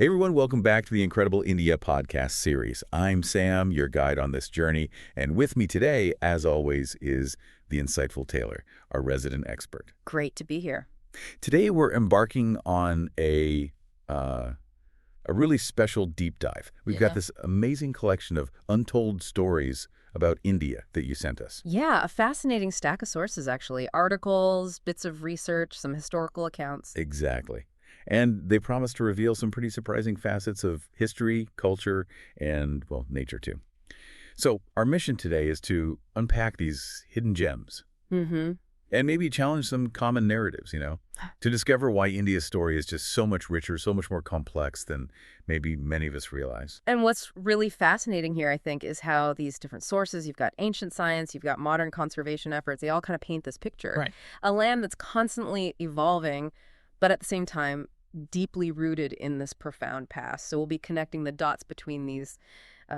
Hey everyone, welcome back to the Incredible India podcast series. I'm Sam, your guide on this journey, and with me today, as always, is the insightful Taylor, our resident expert. Great to be here. Today we're embarking on a really special deep dive. We've got this amazing collection of untold stories about India that you sent us. Yeah, a fascinating stack of sources, actually. Articles, bits of research, some historical accounts. Exactly. And they promise to reveal some pretty surprising facets of history, culture, and, well, nature too. So our mission today is to unpack these hidden gems. Mm-hmm. And maybe challenge some common narratives, to discover why India's story is just so much richer, so much more complex than maybe many of us realize. And what's really fascinating here, I think, is how these different sources, you've got ancient science, you've got modern conservation efforts, they all kind of paint this picture. Right. A land that's constantly evolving, but at the same time, deeply rooted in this profound past. So we'll be connecting the dots between these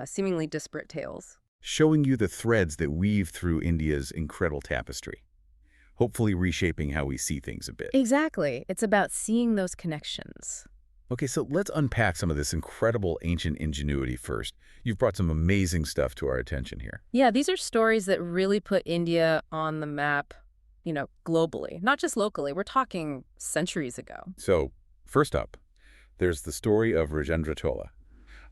seemingly disparate tales. Showing you the threads that weave through India's incredible tapestry. Hopefully reshaping how we see things a bit. Exactly. It's about seeing those connections. Okay, so let's unpack some of this incredible ancient ingenuity first. You've brought some amazing stuff to our attention here. Yeah, these are stories that really put India on the map, globally, not just locally. We're talking centuries ago. So, first up, there's the story of Rajendra Chola.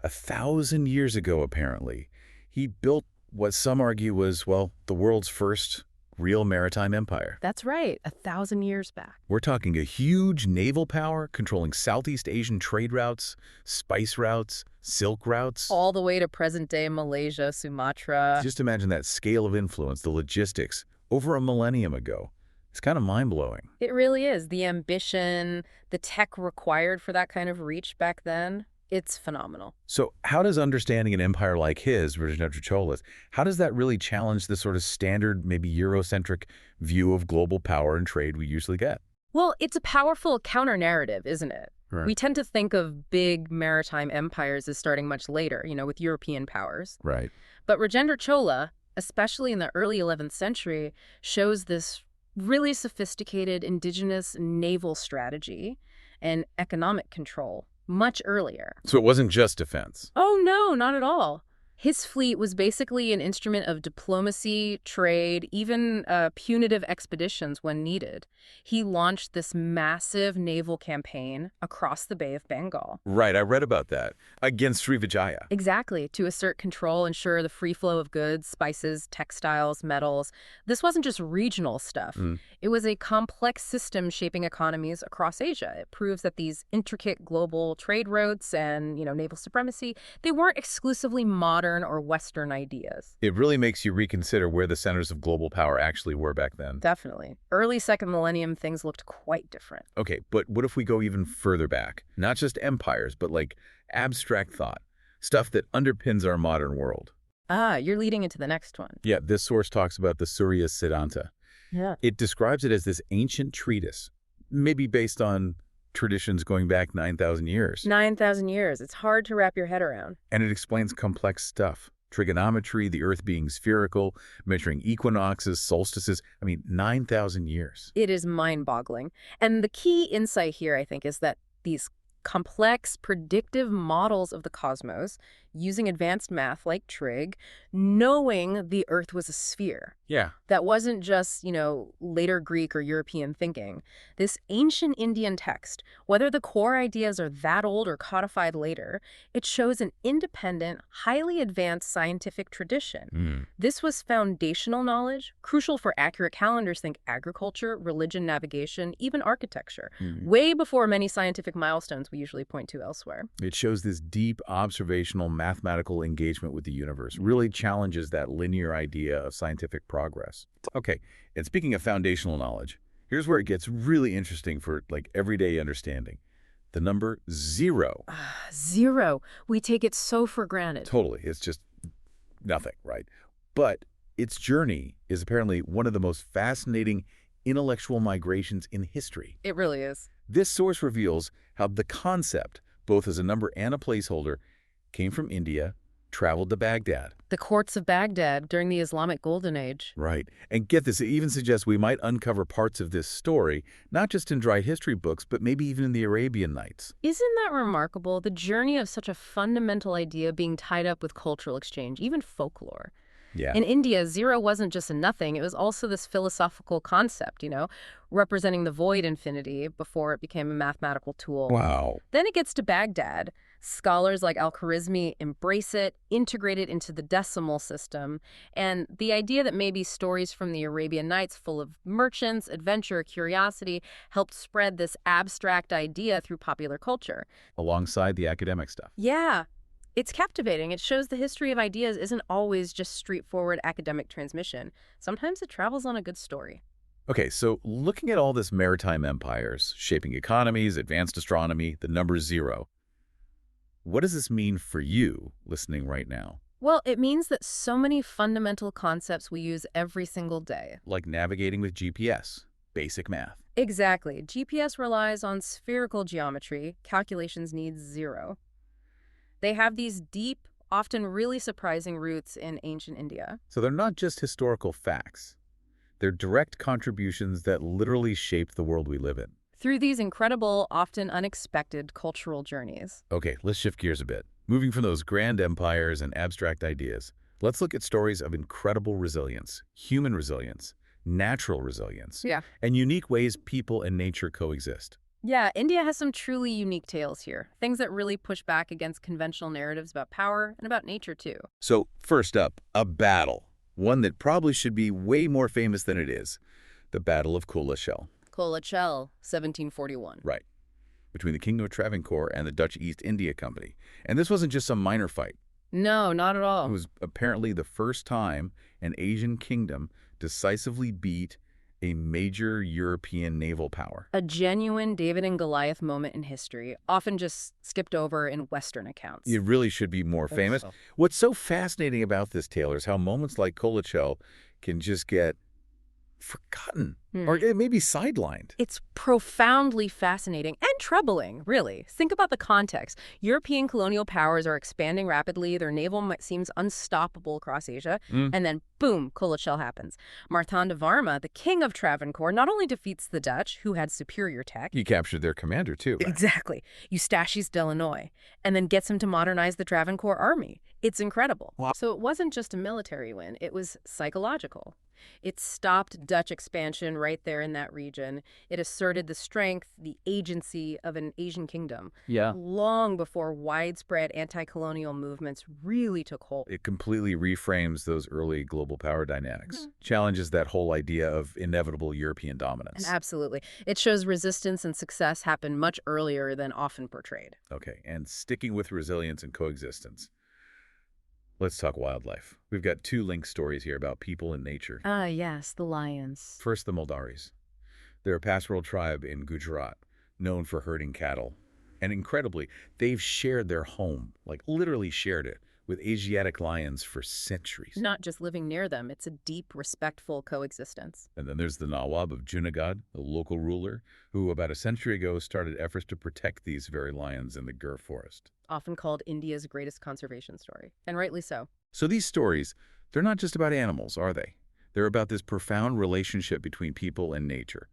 1,000 years ago, apparently, he built what some argue was, well, the world's first real maritime empire. That's right, 1,000 years back. We're talking a huge naval power controlling Southeast Asian trade routes, spice routes, silk routes. All the way to present-day Malaysia, Sumatra. Just imagine that scale of influence, the logistics, over a millennium ago. It's kind of mind-blowing. It really is. The ambition, the tech required for that kind of reach back then, it's phenomenal. So how does understanding an empire like his, Rajendra Chola's, how does that really challenge the sort of standard, maybe Eurocentric view of global power and trade we usually get? Well, it's a powerful counter-narrative, isn't it? Right. We tend to think of big maritime empires as starting much later, with European powers. Right. But Rajendra Chola, especially in the early 11th century, shows this really sophisticated indigenous naval strategy and economic control much earlier. So it wasn't just defense. Oh, no, not at all. His fleet was basically an instrument of diplomacy, trade, even punitive expeditions when needed. He launched this massive naval campaign across the Bay of Bengal. Right, I read about that. Against Srivijaya. Exactly, to assert control, ensure the free flow of goods, spices, textiles, metals. This wasn't just regional stuff. It was a complex system shaping economies across Asia. It proves that these intricate global trade routes and, naval supremacy, they weren't exclusively modern or Western ideas. It really makes you reconsider where the centers of global power actually were back then. Definitely. Early second millennium, things looked quite different. Okay, but what if we go even further back? Not just empires, but like abstract thought. Stuff that underpins our modern world. Ah, you're leading into the next one. Yeah, this source talks about the Surya Siddhanta. Yeah. It describes it as this ancient treatise, maybe based on traditions going back 9,000 years. 9,000 years. It's hard to wrap your head around. And it explains complex stuff. Trigonometry, the Earth being spherical, measuring equinoxes, solstices. 9,000 years. It is mind-boggling. And the key insight here, I think, is that these complex, predictive models of the cosmos, using advanced math like trig, knowing the Earth was a sphere. Yeah. That wasn't just, later Greek or European thinking. This ancient Indian text, whether the core ideas are that old or codified later, it shows an independent, highly advanced scientific tradition. This was foundational knowledge, crucial for accurate calendars, think agriculture, religion, navigation, even architecture, way before many scientific milestones we usually point to elsewhere. It shows this deep observational mathematical engagement with the universe, really challenges that linear idea of scientific progress. Okay, and speaking of foundational knowledge, here's where it gets really interesting for everyday understanding. The number 0. 0. We take it so for granted. Totally. It's just nothing, right? But its journey is apparently one of the most fascinating intellectual migrations in history. It really is. This source reveals how the concept, both as a number and a placeholder, came from India, traveled to Baghdad. The courts of Baghdad during the Islamic Golden Age. Right. And get this, it even suggests we might uncover parts of this story, not just in dry history books, but maybe even in the Arabian Nights. Isn't that remarkable? The journey of such a fundamental idea being tied up with cultural exchange, even folklore. Yeah. In India, zero wasn't just a nothing. It was also this philosophical concept, representing the void infinity before it became a mathematical tool. Wow. Then it gets to Baghdad. Scholars like Al-Khwarizmi embrace it, integrate it into the decimal system, and the idea that maybe stories from the Arabian Nights full of merchants, adventure, curiosity helped spread this abstract idea through popular culture. Alongside the academic stuff. Yeah. It's captivating. It shows the history of ideas isn't always just straightforward academic transmission. Sometimes it travels on a good story. Okay, so looking at all this maritime empires, shaping economies, advanced astronomy, the number zero, what does this mean for you listening right now? Well, it means that so many fundamental concepts we use every single day. Like navigating with GPS, basic math. Exactly. GPS relies on spherical geometry. Calculations need zero. They have these deep, often really surprising roots in ancient India. So they're not just historical facts. They're direct contributions that literally shaped the world we live in. Through these incredible, often unexpected cultural journeys. Okay, let's shift gears a bit. Moving from those grand empires and abstract ideas, let's look at stories of incredible resilience, human resilience, natural resilience, and unique ways people and nature coexist. Yeah, India has some truly unique tales here. Things that really push back against conventional narratives about power and about nature, too. So, first up, a battle. One that probably should be way more famous than it is. The Battle of Calachel. Calachel, 1741. Right. Between the Kingdom of Travancore and the Dutch East India Company. And this wasn't just some minor fight. No, not at all. It was apparently the first time an Asian kingdom decisively beat a major European naval power. A genuine David and Goliath moment in history, often just skipped over in Western accounts. It really should be more famous. So. What's so fascinating about this, Taylor, is how moments like Calachel can just get forgotten or maybe sidelined. It's profoundly fascinating and troubling, really. Think about the context. European colonial powers are expanding rapidly. Their naval might seems unstoppable across Asia. And then, boom, Calachel happens. Marthandavarma, the king of Travancore, not only defeats the Dutch, who had superior tech. He captured their commander, too. Right? Exactly. Eustachius Delanoy. And then gets him to modernize the Travancore army. It's incredible. Wow. So it wasn't just a military win. It was psychological. It stopped Dutch expansion right there in that region. It asserted the strength, the agency of an Asian kingdom. Yeah. Long before widespread anti-colonial movements really took hold. It completely reframes those early global power dynamics, challenges that whole idea of inevitable European dominance. And absolutely. It shows resistance and success happen much earlier than often portrayed. Okay, and sticking with resilience and coexistence. Let's talk wildlife. We've got two linked stories here about people and nature. Ah, yes, the lions. First, the Muldaris. They're a pastoral tribe in Gujarat, known for herding cattle. And incredibly, they've shared their home, like literally shared it, with Asiatic lions for centuries. Not just living near them, it's a deep, respectful coexistence. And then there's the Nawab of Junagadh, the local ruler, who about a century ago started efforts to protect these very lions in the Gir forest. Often called India's greatest conservation story, and rightly so. So these stories, they're not just about animals, are they? They're about this profound relationship between people and nature,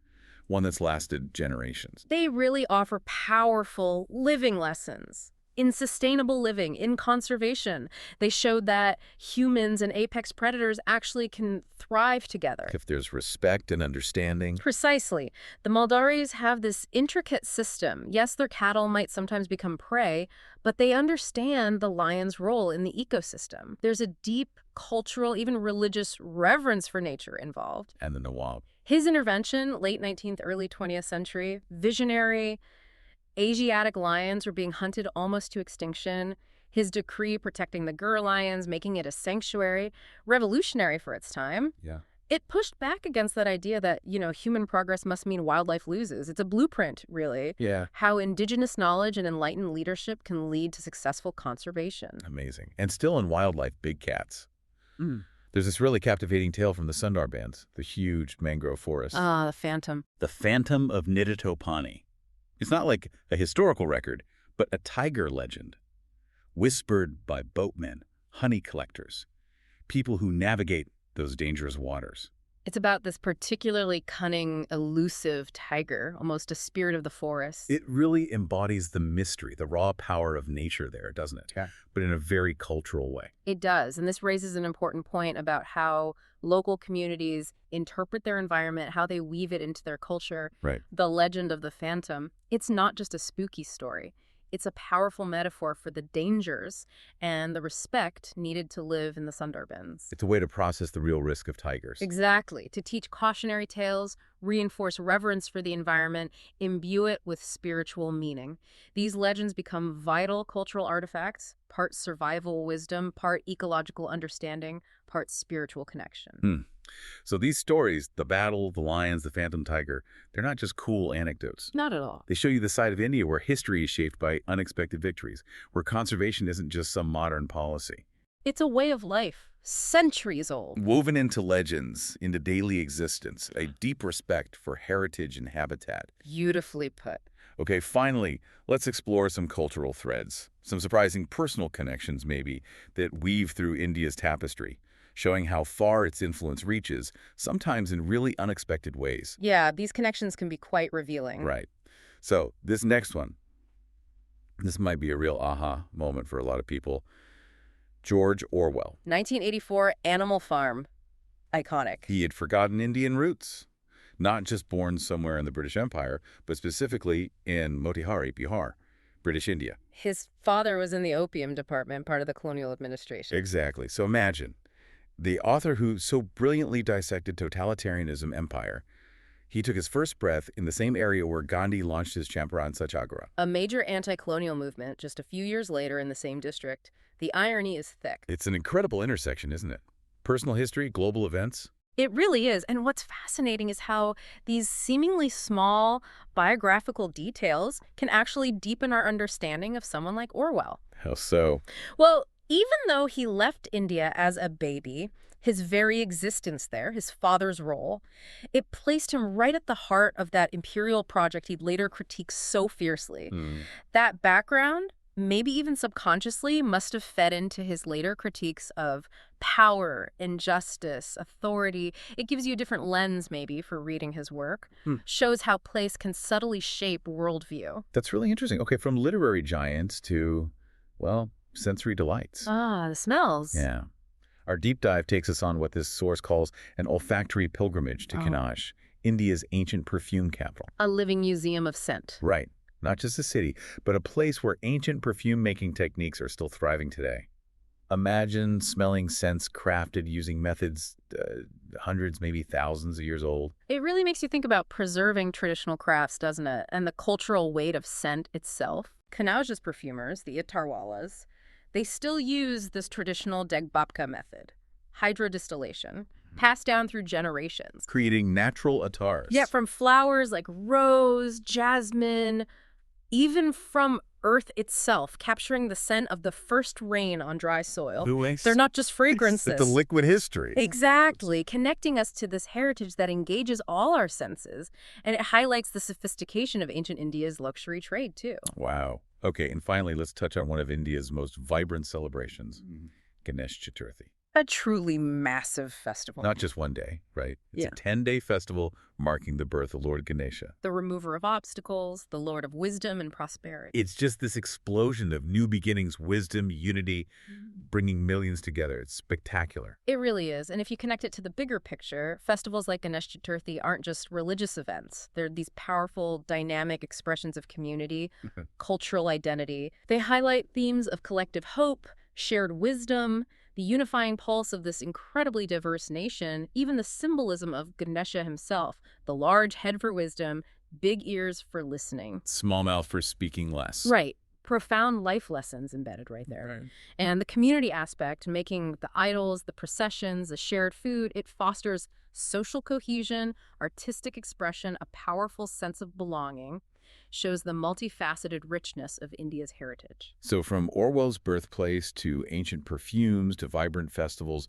one that's lasted generations. They really offer powerful living lessons in sustainable living, in conservation. They showed that humans and apex predators actually can thrive together. If there's respect and understanding. Precisely. The Muldaris have this intricate system. Yes, their cattle might sometimes become prey, but they understand the lion's role in the ecosystem. There's a deep cultural, even religious reverence for nature involved. And the Nawab. His intervention, late 19th, early 20th century, visionary. Asiatic lions were being hunted almost to extinction. His decree protecting the Gir lions, making it a sanctuary, revolutionary for its time. Yeah. It pushed back against that idea that, human progress must mean wildlife loses. It's a blueprint, really. Yeah. How indigenous knowledge and enlightened leadership can lead to successful conservation. Amazing. And still in wildlife, big cats. There's this really captivating tale from the Sundar Bands, the huge mangrove forest. Ah, the phantom. The Phantom of Niditopani. It's not like a historical record, but a tiger legend, whispered by boatmen honey collectors, people who navigate those dangerous waters. It's about this particularly cunning, elusive tiger, almost a spirit of the forest. It really embodies the mystery, the raw power of nature there, doesn't it? Yeah. But in a very cultural way. It does, and this raises an important point about how local communities interpret their environment, how they weave it into their culture. Right. The legend of the phantom, it's not just a spooky story. It's a powerful metaphor for the dangers and the respect needed to live in the Sundarbans. It's a way to process the real risk of tigers. Exactly. To teach cautionary tales, reinforce reverence for the environment, imbue it with spiritual meaning. These legends become vital cultural artifacts, part survival wisdom, part ecological understanding, part spiritual connection. So these stories, the battle, the lions, the phantom tiger, they're not just cool anecdotes. Not at all. They show you the side of India where history is shaped by unexpected victories, where conservation isn't just some modern policy. It's a way of life, centuries old. Woven into legends, into daily existence, a deep respect for heritage and habitat. Beautifully put. Okay, finally, let's explore some cultural threads, some surprising personal connections maybe, that weave through India's tapestry, showing how far its influence reaches, sometimes in really unexpected ways. Yeah, these connections can be quite revealing. Right. So this next one, this might be a real aha moment for a lot of people. George Orwell. 1984, Animal Farm. Iconic. He had forgotten Indian roots, not just born somewhere in the British Empire, but specifically in Motihari, Bihar, British India. His father was in the opium department, part of the colonial administration. Exactly. So imagine, the author who so brilliantly dissected totalitarianism empire, he took his first breath in the same area where Gandhi launched his Champaran Satyagraha. A major anti-colonial movement just a few years later in the same district. The irony is thick. It's an incredible intersection, isn't it? Personal history, global events. It really is. And what's fascinating is how these seemingly small biographical details can actually deepen our understanding of someone like Orwell. How so? Well, even though he left India as a baby, his very existence there, his father's role, it placed him right at the heart of that imperial project he'd later critiqued so fiercely. That background, maybe even subconsciously, must have fed into his later critiques of power, injustice, authority. It gives you a different lens, maybe, for reading his work. Shows how place can subtly shape worldview. That's really interesting. Okay, from literary giants to, well, sensory delights. Ah, the smells. Yeah. Our deep dive takes us on what this source calls an olfactory pilgrimage to Kanash, India's ancient perfume capital. A living museum of scent. Right. Not just a city, but a place where ancient perfume-making techniques are still thriving today. Imagine smelling scents crafted using methods hundreds, maybe thousands of years old. It really makes you think about preserving traditional crafts, doesn't it? And the cultural weight of scent itself. Kanauja's perfumers, the Itarwalas, they still use this traditional Degbapka method, hydrodistillation, passed down through generations. Creating natural attars. Yeah, from flowers like rose, jasmine, even from earth itself, capturing the scent of the first rain on dry soil. They're not just fragrances. It's the liquid history. Exactly, connecting us to this heritage that engages all our senses, and it highlights the sophistication of ancient India's luxury trade, too. Wow. Okay, and finally, let's touch on one of India's most vibrant celebrations, Ganesh Chaturthi. A truly massive festival. Not just one day, right? It's a 10-day festival marking the birth of Lord Ganesha. The remover of obstacles, the Lord of wisdom and prosperity. It's just this explosion of new beginnings, wisdom, unity, bringing millions together. It's spectacular. It really is. And if you connect it to the bigger picture, festivals like Ganesh Chaturthi aren't just religious events. They're these powerful, dynamic expressions of community, cultural identity. They highlight themes of collective hope, shared wisdom, the unifying pulse of this incredibly diverse nation, even the symbolism of Ganesha himself, the large head for wisdom, big ears for listening. Small mouth for speaking less. Right. Profound life lessons embedded right there. Right. And the community aspect, making the idols, the processions, the shared food, it fosters social cohesion, artistic expression, a powerful sense of belonging, shows the multifaceted richness of India's heritage. So from Orwell's birthplace to ancient perfumes to vibrant festivals,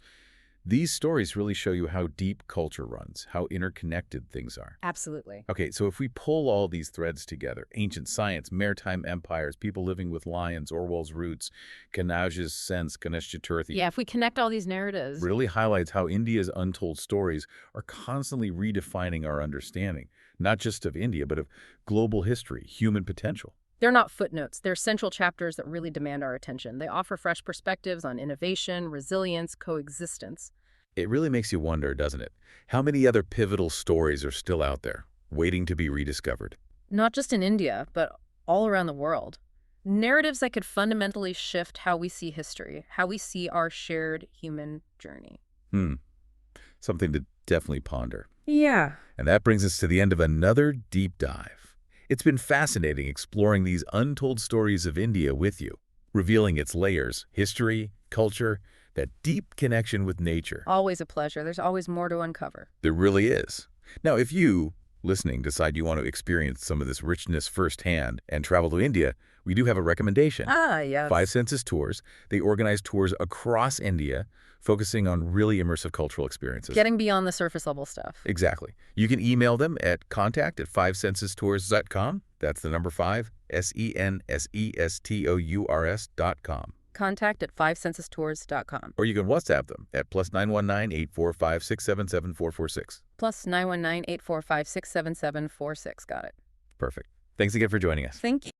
These stories really show you how deep culture runs, how interconnected things are. Absolutely. Okay, so if we pull all these threads together, ancient science, maritime empires, people living with lions, Orwell's roots, Kanauja's sense, Ganesh Chaturthi, Yeah, if we connect all these narratives, really highlights how India's untold stories are constantly redefining our understanding, not just of India, but of global history, human potential. they're not footnotes. They're central chapters that really demand our attention. They offer fresh perspectives on innovation, resilience, coexistence. It really makes you wonder, doesn't it? How many other pivotal stories are still out there, waiting to be rediscovered? Not just in India, but all around the world. Narratives that could fundamentally shift how we see history, how we see our shared human journey. Hmm, something to definitely ponder. Yeah. And that brings us to the end of another deep dive. It's been fascinating exploring these untold stories of India with you, revealing its layers, history, culture, that deep connection with nature. Always a pleasure. There's always more to uncover. There really is. Now, if you, listening, decide you want to experience some of this richness firsthand and travel to India, we do have a recommendation. Yes. Five Senses Tours. They organize tours across India, focusing on really immersive cultural experiences. Getting beyond the surface level stuff. Exactly. You can email them at contact@fivesensestours.com. That's the number 5, SENSESTOURS.com. Contact@fivesensestours.com. Or you can WhatsApp them at +919 845 677 446. Plus 919-845-67746. Got it. Perfect. Thanks again for joining us. Thank you.